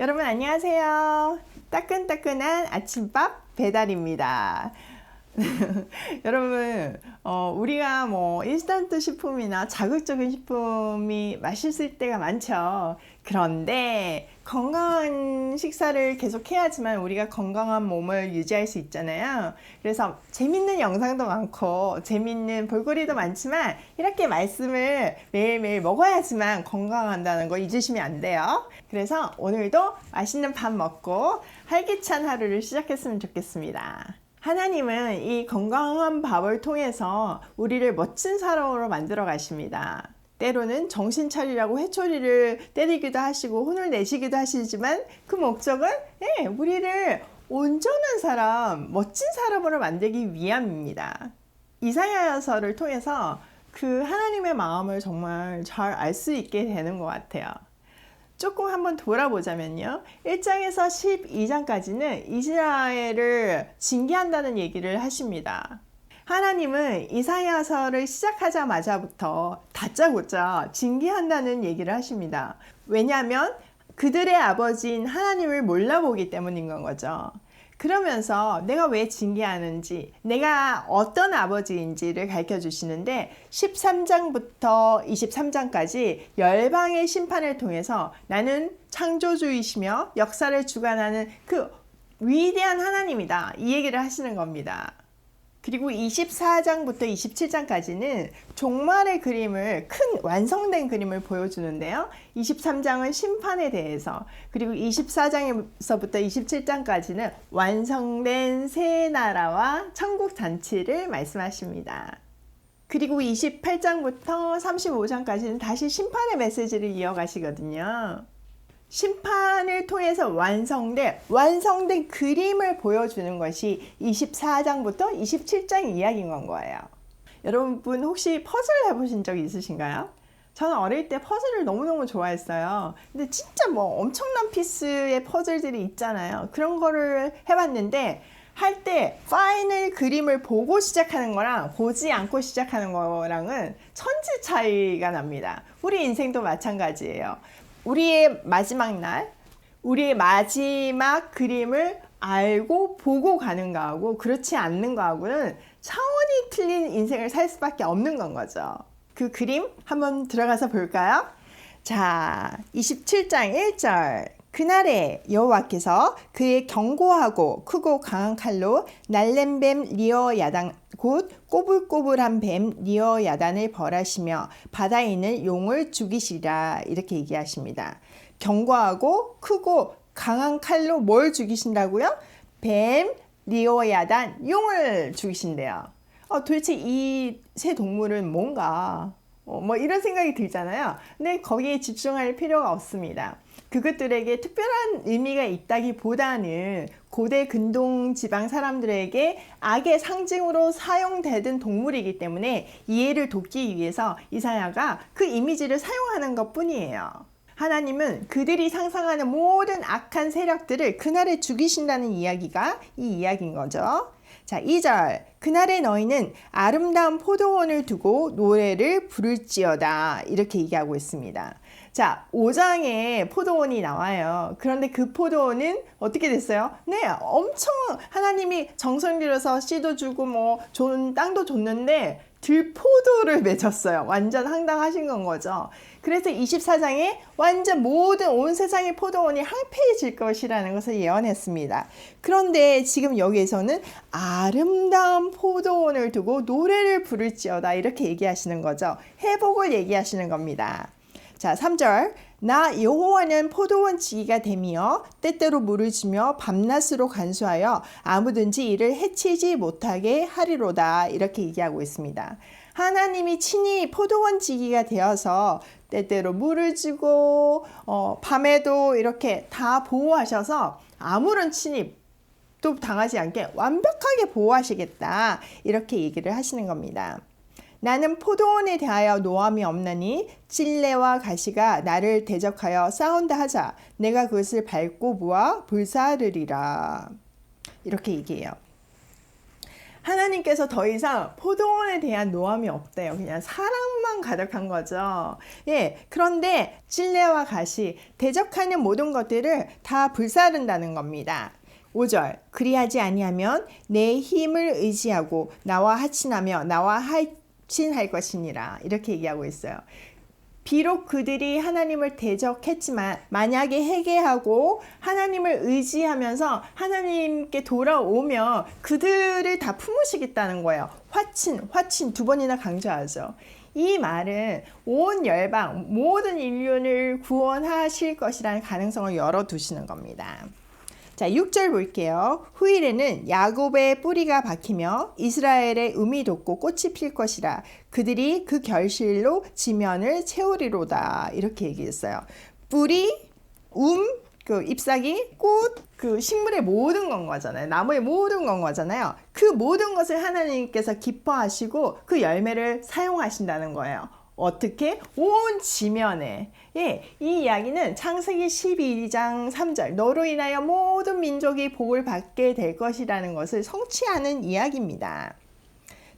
여러분 안녕하세요. 따끈따끈한 아침밥 배달입니다. 여러분, 우리가 뭐 인스턴트 식품이나 자극적인 식품이 맛있을 때가 많죠. 그런데 건강한 식사를 계속 해야지만 우리가 건강한 몸을 유지할 수 있잖아요. 그래서 재밌는 영상도 많고 재밌는 볼거리도 많지만 이렇게 말씀을 매일매일 먹어야지만 건강한다는 거 잊으시면 안 돼요. 그래서 오늘도 맛있는 밥 먹고 활기찬 하루를 시작했으면 좋겠습니다. 하나님은 이 건강한 밥을 통해서 우리를 멋진 사람으로 만들어 가십니다. 때로는 정신 차리라고 회초리를 때리기도 하시고 혼을 내시기도 하시지만 그 목적은 우리를 온전한 사람, 멋진 사람으로 만들기 위함입니다. 이사야서를 통해서 그 하나님의 마음을 정말 잘 알 수 있게 되는 것 같아요. 조금 한번 돌아보자면요. 1장에서 12장까지는 이스라엘을 징계한다는 얘기를 하십니다. 하나님은 이사야서를 시작하자마자부터 다짜고짜 징계한다는 얘기를 하십니다. 왜냐하면 그들의 아버지인 하나님을 몰라보기 때문인 건 거죠. 그러면서 내가 왜 징계하는지, 내가 어떤 아버지인지를 가르쳐 주시는데 13장부터 23장까지 열방의 심판을 통해서 나는 창조주이시며 역사를 주관하는 그 위대한 하나님이다. 이 얘기를 하시는 겁니다. 그리고 24장부터 27장까지는 종말의 그림을, 큰 완성된 그림을 보여주는데요. 23장은 심판에 대해서, 그리고 24장에서부터 27장까지는 완성된 새 나라와 천국 잔치를 말씀하십니다. 그리고 28장부터 35장까지는 다시 심판의 메시지를 이어가시거든요. 심판을 통해서 완성된 그림을 보여주는 것이 24장부터 27장 이야기인 건 거예요. 여러분 혹시 퍼즐 해보신 적 있으신가요? 저는 어릴 때 퍼즐을 너무너무 좋아했어요. 근데 진짜 뭐 엄청난 피스의 퍼즐들이 있잖아요. 그런 거를 해봤는데 할 때 파이널 그림을 보고 시작하는 거랑 보지 않고 시작하는 거랑은 천지 차이가 납니다. 우리 인생도 마찬가지예요. 우리의 마지막 날, 우리의 마지막 그림을 알고 보고 가는 거하고 그렇지 않는 거하고는 차원이 틀린 인생을 살 수밖에 없는 건 거죠. 그 그림 한번 들어가서 볼까요? 자, 27장 1절. 그날에 여호와께서 그의 견고하고 크고 강한 칼로 날렘뱀 리어야단 곧 꼬불꼬불한 뱀 리어야단을 벌하시며 바다에 있는 용을 죽이시리라 이렇게 얘기하십니다. 견고하고 크고 강한 칼로 뭘 죽이신다고요? 뱀, 리어야단, 용을 죽이신대요. 도대체 이 세 동물은 뭔가 뭐 이런 생각이 들잖아요. 근데 거기에 집중할 필요가 없습니다. 그것들에게 특별한 의미가 있다기보다는 고대 근동 지방 사람들에게 악의 상징으로 사용되던 동물이기 때문에 이해를 돕기 위해서 이사야가 그 이미지를 사용하는 것 뿐이에요. 하나님은 그들이 상상하는 모든 악한 세력들을 그날에 죽이신다는 이야기가 이 이야기인 거죠. 자, 2절. 그날에 너희는 아름다운 포도원을 두고 노래를 부를지어다. 이렇게 얘기하고 있습니다. 자, 5장에 포도원이 나와요. 그런데 그 포도원은 어떻게 됐어요? 네, 엄청 하나님이 정성 들여서 씨도 주고 뭐 좋은 땅도 줬는데 들포도를 맺었어요. 완전 황당하신 건 거죠. 그래서 24장에 완전 모든 온 세상의 포도원이 황폐해질 것이라는 것을 예언했습니다. 그런데 지금 여기에서는 아름다운 포도원을 두고 노래를 부를지어다 이렇게 얘기하시는 거죠. 회복을 얘기하시는 겁니다. 자, 3절. 나 여호와는 포도원 지기가 되며 때때로 물을 주며 밤낮으로 간수하여 아무든지 이를 해치지 못하게 하리로다 이렇게 얘기하고 있습니다. 하나님이 친히 포도원 지기가 되어서 때때로 물을 주고 밤에도 이렇게 다 보호하셔서 아무런 침입도 당하지 않게 완벽하게 보호하시겠다 이렇게 얘기를 하시는 겁니다. 나는 포도원에 대하여 노함이 없나니 찔레와 가시가 나를 대적하여 싸운다 하자 내가 그것을 밟고 모아 불사르리라 이렇게 얘기해요. 하나님께서 더 이상 포도원에 대한 노함이 없대요. 그냥 사랑만 가득한 거죠. 예, 그런데 찔레와 가시, 대적하는 모든 것들을 다 불사른다는 겁니다. 5절, 그리하지 아니하면 내 힘을 의지하고 나와 하친하며 나와 하친할 것이니라. 이렇게 얘기하고 있어요. 비록 그들이 하나님을 대적했지만 만약에 회개하고 하나님을 의지하면서 하나님께 돌아오면 그들을 다 품으시겠다는 거예요. 화친 두 번이나 강조하죠. 이 말은 온 열방 모든 인류를 구원하실 것이라는 가능성을 열어두시는 겁니다. 자, 6절 볼게요. 후일에는 야곱의 뿌리가 박히며 이스라엘의 음이 돋고 꽃이 필 것이라. 그들이 그 결실로 지면을 채우리로다. 이렇게 얘기했어요. 뿌리, 그 잎사귀, 꽃, 그 식물의 모든 건 거잖아요. 나무의 모든 건 거잖아요. 그 모든 것을 하나님께서 기뻐하시고 그 열매를 사용하신다는 거예요. 어떻게? 온 지면에. 예, 이 이야기는 창세기 12장 3절 너로 인하여 모든 민족이 복을 받게 될 것이라는 것을 성취하는 이야기입니다.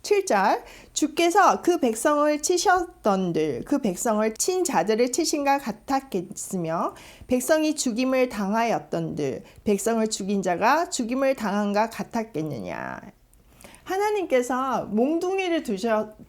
7절 주께서 그 백성을 치셨던들 그 백성을 친 자들을 치신가 같았겠으며 백성이 죽임을 당하였던들 백성을 죽인 자가 죽임을 당한가 같았겠느냐. 하나님께서 몽둥이를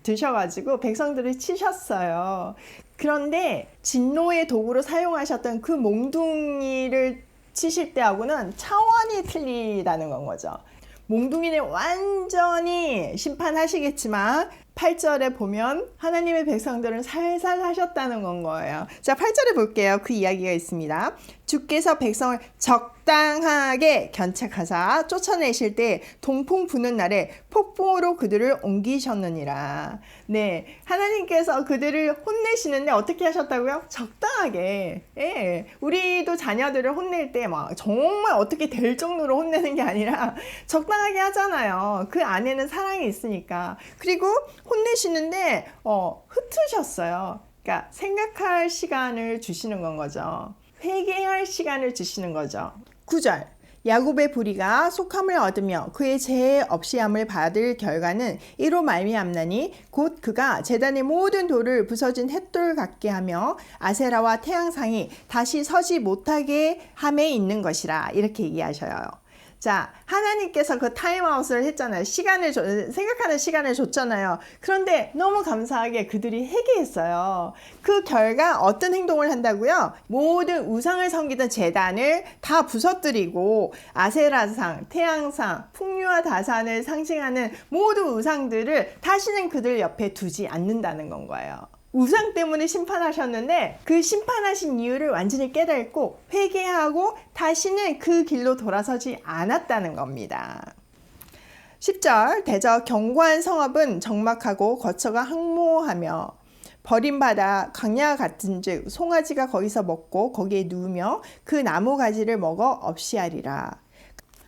드셔가지고 백성들을 치셨어요. 그런데 진노의 도구로 사용하셨던 그 몽둥이를 치실 때하고는 차원이 틀리다는 건 거죠. 몽둥이는 완전히 심판하시겠지만 8절에 보면 하나님의 백성들은 살살 하셨다는 건 거예요. 자, 8절에 볼게요. 그 이야기가 있습니다. 주께서 백성을 적당하게 견책하사 쫓아내실 때 동풍 부는 날에 폭풍으로 그들을 옮기셨느니라. 네, 하나님께서 그들을 혼내시는데 어떻게 하셨다고요? 적당하게. 예, 우리도 자녀들을 혼낼 때 막 정말 어떻게 될 정도로 혼내는 게 아니라 적당하게 하잖아요. 그 안에는 사랑이 있으니까. 그리고 혼내시는데 흩으셨어요. 그러니까 생각할 시간을 주시는 건 거죠. 회개할 시간을 주시는 거죠. 9절 야곱의 부리가 속함을 얻으며 그의 죄 없이함을 받을 결과는 이로 말미암나니 곧 그가 제단의 모든 돌을 부서진 햇돌 같게 하며 아세라와 태양상이 다시 서지 못하게 함에 있는 것이라. 이렇게 얘기하셔요. 자, 하나님께서 그 타임아웃을 했잖아요. 생각하는 시간을 줬잖아요. 그런데 너무 감사하게 그들이 회개했어요. 그 결과 어떤 행동을 한다고요? 모든 우상을 섬기던 제단을 다 부서뜨리고 아세라상, 태양상, 풍류와 다산을 상징하는 모든 우상들을 다시는 그들 옆에 두지 않는다는 건 거예요. 우상 때문에 심판하셨는데 그 심판하신 이유를 완전히 깨닫고 회개하고 다시는 그 길로 돌아서지 않았다는 겁니다. 10절 대저 견고한 성읍은 적막하고 거처가 항모하며 버림받아 강야 같은즉 송아지가 거기서 먹고 거기에 누우며 그 나무 가지를 먹어 없이하리라.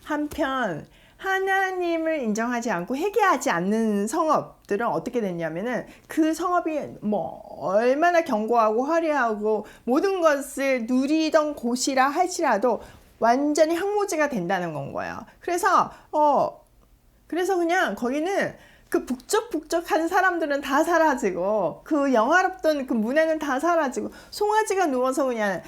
한편 하나님을 인정하지 않고 회개하지 않는 성읍들은 어떻게 됐냐면은 그 성읍이 뭐 얼마나 견고하고 화려하고 모든 것을 누리던 곳이라 할지라도 완전히 항모지가 된다는 건 거예요. 그래서 그냥 거기는 그 북적북적한 사람들은 다 사라지고 그 영화롭던 그 문화는 다 사라지고 송아지가 누워서 그냥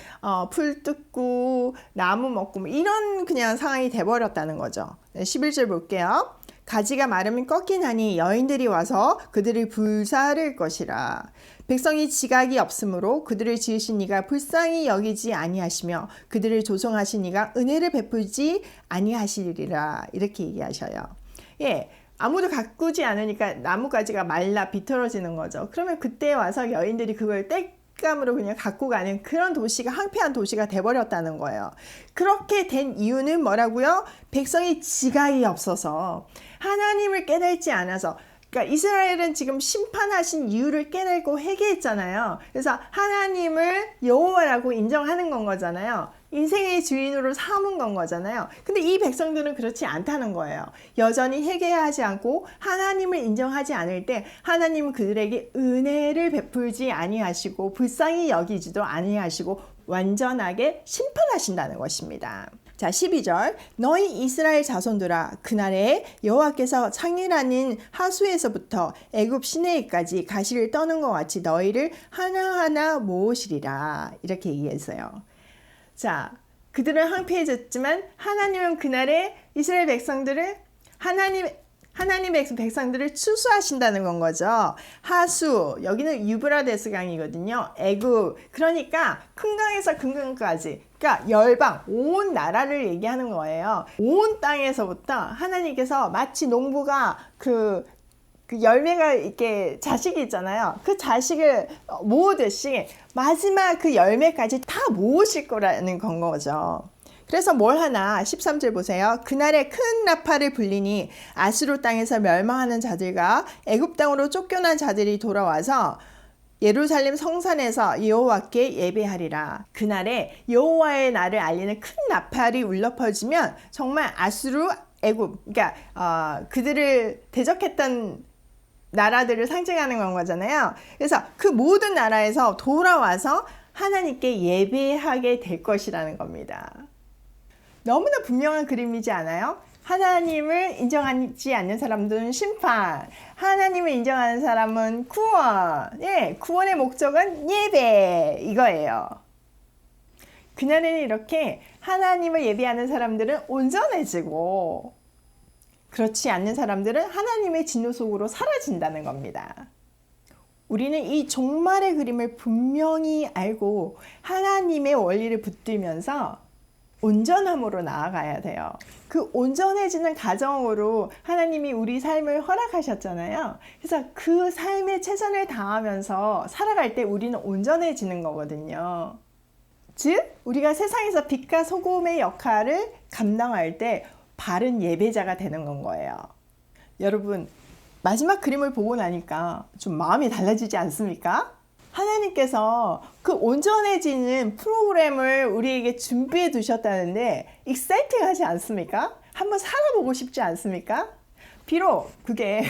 풀 뜯고 나무 먹고 뭐 이런 그냥 상황이 돼버렸다는 거죠. 11절 볼게요. 가지가 마르면 꺾이나니 여인들이 와서 그들을 불사를 것이라. 백성이 지각이 없으므로 그들을 지으신 이가 불쌍히 여기지 아니하시며 그들을 조성하신 이가 은혜를 베풀지 아니하시리라. 이렇게 얘기하셔요. 예. 아무도 가꾸지 않으니까 나무가지가 말라 비틀어지는 거죠. 그러면 그때 와서 여인들이 그걸 땔감으로 그냥 갖고 가는 그런 도시가 황폐한 도시가 돼버렸다는 거예요. 그렇게 된 이유는 뭐라고요? 백성이 지각이 없어서 하나님을 깨닫지 않아서. 그러니까 이스라엘은 지금 심판하신 이유를 깨닫고 회개했잖아요. 그래서 하나님을 여호와라고 인정하는 건 거잖아요. 인생의 주인으로 삼은 건 거잖아요. 근데 이 백성들은 그렇지 않다는 거예요. 여전히 회개하지 않고 하나님을 인정하지 않을 때 하나님은 그들에게 은혜를 베풀지 아니하시고 불쌍히 여기지도 아니하시고 완전하게 심판하신다는 것입니다. 자, 12절. 너희 이스라엘 자손들아, 그날에 여호와께서 창이라는 하수에서부터 애굽 시내에까지 가시를 떠는 것 같이 너희를 하나하나 모으시리라. 이렇게 얘기했어요. 자, 그들은 황폐해졌지만 하나님은 그날에 이스라엘 백성들을 하나님의 백성들을 추수하신다는 건 거죠. 하수, 여기는 유브라데스 강이거든요. 애굽, 그러니까 큰 강에서 큰 강까지, 그러니까 열방, 온 나라를 얘기하는 거예요. 온 땅에서부터 하나님께서 마치 농부가 그 열매가 이렇게 자식이 있잖아요. 그 자식을 모으듯이 마지막 그 열매까지 다 모으실 거라는 건 거죠. 그래서 뭘 하나 13절 보세요. 그날에 큰 나팔을 불리니 아수르 땅에서 멸망하는 자들과 애굽 땅으로 쫓겨난 자들이 돌아와서 예루살렘 성산에서 여호와께 예배하리라. 그날에 여호와의 날을 알리는 큰 나팔이 울려 퍼지면 정말 아수르, 애굽, 그러니까 그들을 대적했던 나라들을 상징하는 건 거잖아요. 그래서 그 모든 나라에서 돌아와서 하나님께 예배하게 될 것이라는 겁니다. 너무나 분명한 그림이지 않아요? 하나님을 인정하지 않는 사람들은 심판, 하나님을 인정하는 사람은 구원. 예, 구원의 목적은 예배, 이거예요. 그날에는 이렇게 하나님을 예배하는 사람들은 온전해지고, 그렇지 않는 사람들은 하나님의 진노 속으로 사라진다는 겁니다. 우리는 이 종말의 그림을 분명히 알고 하나님의 원리를 붙들면서 온전함으로 나아가야 돼요. 그 온전해지는 과정으로 하나님이 우리 삶을 허락하셨잖아요. 그래서 그 삶에 최선을 다하면서 살아갈 때 우리는 온전해지는 거거든요. 즉, 우리가 세상에서 빛과 소금의 역할을 감당할 때 바른 예배자가 되는 건 거예요. 여러분, 마지막 그림을 보고 나니까 좀 마음이 달라지지 않습니까? 하나님께서 그 온전해지는 프로그램을 우리에게 준비해 두셨다는데 익사이팅하지 않습니까? 한번 살아보고 싶지 않습니까? 비록 그게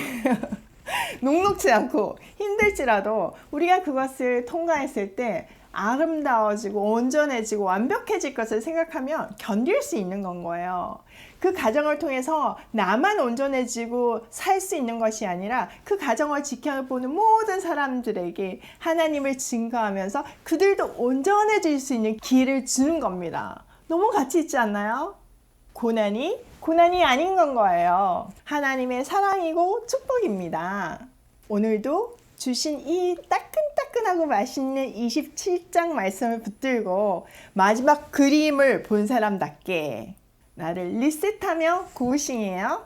녹록지 않고 힘들지라도 우리가 그것을 통과했을 때 아름다워지고 온전해지고 완벽해질 것을 생각하면 견딜 수 있는 건 거예요. 그 과정을 통해서 나만 온전해지고 살 수 있는 것이 아니라 그 과정을 지켜보는 모든 사람들에게 하나님을 증거하면서 그들도 온전해질 수 있는 기회를 주는 겁니다. 너무 가치 있지 않나요? 고난이 아닌 건 거예요. 하나님의 사랑이고 축복입니다. 오늘도 주신 이 따끈따끈하고 맛있는 27장 말씀을 붙들고 마지막 그림을 본 사람답게 나를 리셋하며 고우싱해요.